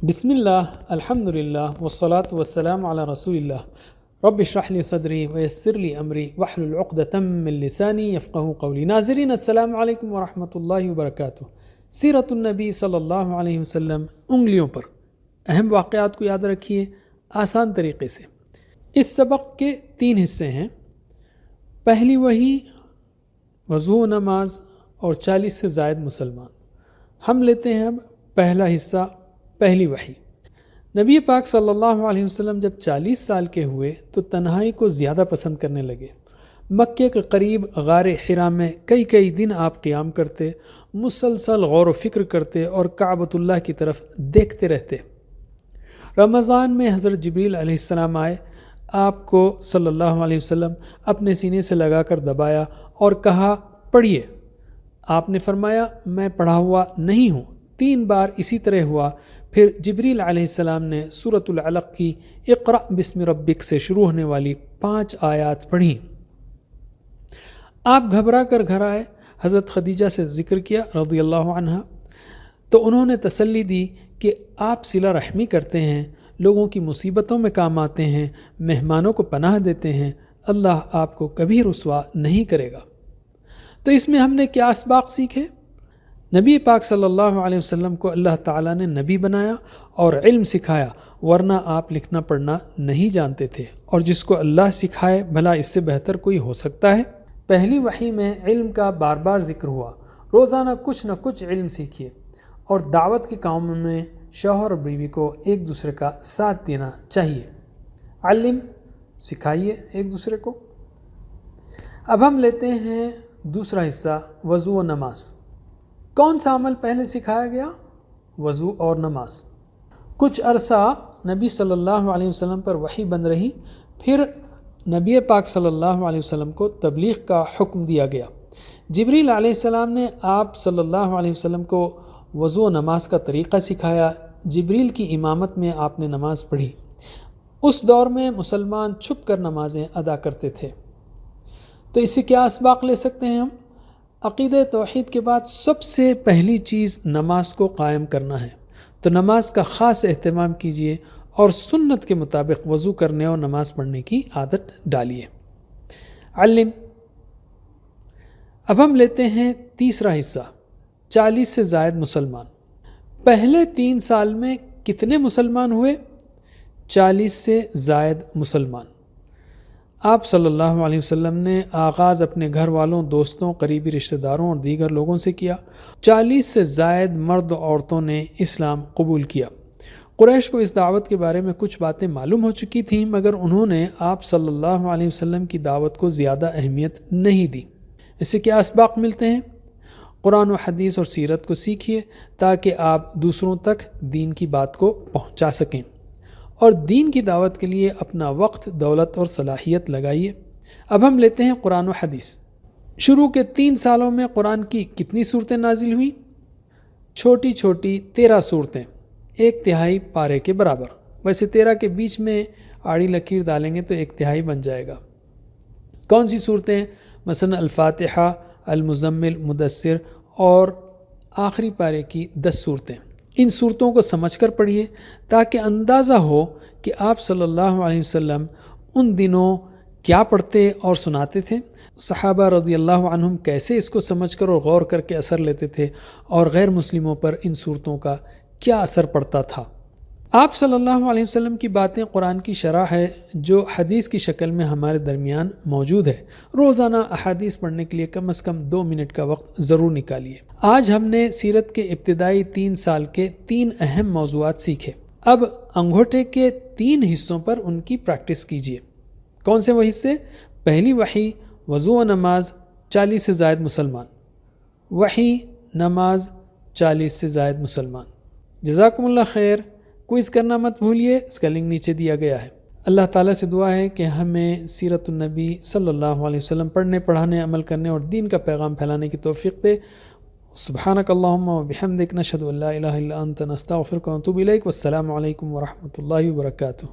بسم اللہ الحمد للہ والصلاة والسلام علی رسول اللہ رب اشرح لی صدری ویسر لی امری واحلل عقدۃ من لسانی یفقہوا قولی۔ ناظرین السلام علیکم ورحمۃ اللہ وبرکاتہ۔ سیرت النبی صلی اللہ علیہ وسلم انگلیوں پر اہم واقعات کو یاد رکھیے آسان طریقے سے۔ اس سبق کے 3 حصے ہیں۔ پہلی وحی، وضو و نماز اور 40 سے زائد مسلمان۔ ہم لیتے ہیں اب پہلا حصہ، پہلی وحی۔ نبی پاک صلی اللہ علیہ وسلم جب 40 سال کے ہوئے تو تنہائی کو زیادہ پسند کرنے لگے۔ مکے کے قریب غار حرا میں کئی دن آپ قیام کرتے، مسلسل غور و فکر کرتے اور کعبۃ اللہ کی طرف دیکھتے رہتے۔ رمضان میں حضرت جبریل علیہ السلام آئے، آپ کو صلی اللہ علیہ وسلم اپنے سینے سے لگا کر دبایا اور کہا پڑھیے۔ آپ نے فرمایا میں پڑھا ہوا نہیں ہوں۔ 3 بار اسی طرح ہوا۔ پھر جبریل علیہ السلام نے سورۃ العلق کی اقرأ بسم ربک سے شروع ہونے والی 5 آیات پڑھیں۔ آپ گھبرا کر گھر آئے، حضرت خدیجہ سے ذکر کیا رضی اللہ عنہا، تو انہوں نے تسلی دی کہ آپ صلہ رحمی کرتے ہیں، لوگوں کی مصیبتوں میں کام آتے ہیں، مہمانوں کو پناہ دیتے ہیں، اللہ آپ کو کبھی رسوا نہیں کرے گا۔ تو اس میں ہم نے کیا اسباق سیکھے؟ نبی پاک صلی اللہ علیہ وسلم کو اللہ تعالیٰ نے نبی بنایا اور علم سکھایا، ورنہ آپ لکھنا پڑھنا نہیں جانتے تھے، اور جس کو اللہ سکھائے بھلا اس سے بہتر کوئی ہو سکتا ہے؟ پہلی وحی میں علم کا بار بار ذکر ہوا۔ روزانہ کچھ نہ کچھ علم سیکھیے، اور دعوت کے کاموں میں شوہر اور بیوی کو ایک دوسرے کا ساتھ دینا چاہیے۔ علم سکھائیے ایک دوسرے کو۔ اب ہم لیتے ہیں دوسرا حصہ، وضو و نماز۔ کون سا عمل پہلے سکھایا گیا؟ وضو اور نماز۔ کچھ عرصہ نبی صلی اللہ علیہ وسلم پر وحی بند رہی، پھر نبی پاک صلی اللہ علیہ وسلم کو تبلیغ کا حکم دیا گیا۔ جبریل علیہ السلام نے آپ صلی اللہ علیہ وسلم کو وضو و نماز کا طریقہ سکھایا۔ جبریل کی امامت میں آپ نے نماز پڑھی۔ اس دور میں مسلمان چھپ کر نمازیں ادا کرتے تھے۔ تو اس سے کیا اسباق لے سکتے ہیں ہم؟ عقیدہ توحید کے بعد سب سے پہلی چیز نماز کو قائم کرنا ہے، تو نماز کا خاص اہتمام کیجیے اور سنت کے مطابق وضو کرنے اور نماز پڑھنے کی عادت ڈالیے۔ علم۔ اب ہم لیتے ہیں تیسرا حصہ، 40 سے زائد مسلمان۔ پہلے 3 سال میں کتنے مسلمان ہوئے؟ 40 سے زائد مسلمان۔ آپ صلی اللہ علیہ وسلم نے آغاز اپنے گھر والوں، دوستوں، قریبی رشتہ داروں اور دیگر لوگوں سے کیا۔ 40 سے زائد مرد و عورتوں نے اسلام قبول کیا۔ قریش کو اس دعوت کے بارے میں کچھ باتیں معلوم ہو چکی تھیں، مگر انہوں نے آپ صلی اللہ علیہ وسلم کی دعوت کو زیادہ اہمیت نہیں دی۔ اس سے کیا اسباق ملتے ہیں؟ قرآن و حدیث اور سیرت کو سیکھیے تاکہ آپ دوسروں تک دین کی بات کو پہنچا سکیں، اور دین کی دعوت کے لیے اپنا وقت، دولت اور صلاحیت لگائیے۔ اب ہم لیتے ہیں قرآن و حدیث۔ شروع کے 3 سالوں میں قرآن کی کتنی صورتیں نازل ہوئیں؟ چھوٹی 13 صورتیں، 1/3 پارے کے برابر۔ ویسے 13 کے بیچ میں آڑی لکیر ڈالیں گے تو 1/3 بن جائے گا۔ کون سی صورتیں؟ مثلا الفاتحہ، المزمل، مدثر اور آخری پارے کی 10 صورتیں۔ ان صورتوں کو سمجھ کر پڑھیے تاکہ اندازہ ہو کہ آپ صلی اللہ علیہ وسلم ان دنوں کیا پڑھتے اور سناتے تھے، صحابہ رضی اللہ عنہم کیسے اس کو سمجھ کر اور غور کر کے اثر لیتے تھے، اور غیر مسلموں پر ان صورتوں کا کیا اثر پڑتا تھا۔ آپ صلی اللہ علیہ وسلم کی باتیں قرآن کی شرح ہے جو حدیث کی شکل میں ہمارے درمیان موجود ہے۔ روزانہ احادیث پڑھنے کے لیے کم از کم 2 منٹ کا وقت ضرور نکالیے۔ آج ہم نے سیرت کے ابتدائی 3 سال کے 3 اہم موضوعات سیکھے۔ اب انگوٹھے کے 3 حصوں پر ان کی پریکٹس کیجیے۔ کون سے وہ حصے؟ پہلی وحی، وضو و نماز، 40 سے زائد مسلمان۔ وحی، نماز، 40 سے زائد مسلمان۔ جزاکم اللہ خیر۔ کوئز کرنا مت بھولیے، اس کا لنک نیچے دیا گیا ہے۔ اللہ تعالیٰ سے دعا ہے کہ ہمیں سیرت النبی صلی اللہ علیہ وسلم پڑھنے، پڑھانے، عمل کرنے اور دین کا پیغام پھیلانے کی توفیق دے۔ سبحانک اللہم و بحمدک، نشہد ان لا الہ الا انت، نستغفرک و نتوب الیک۔ والسلام علیکم ورحمۃ اللہ وبرکاتہ۔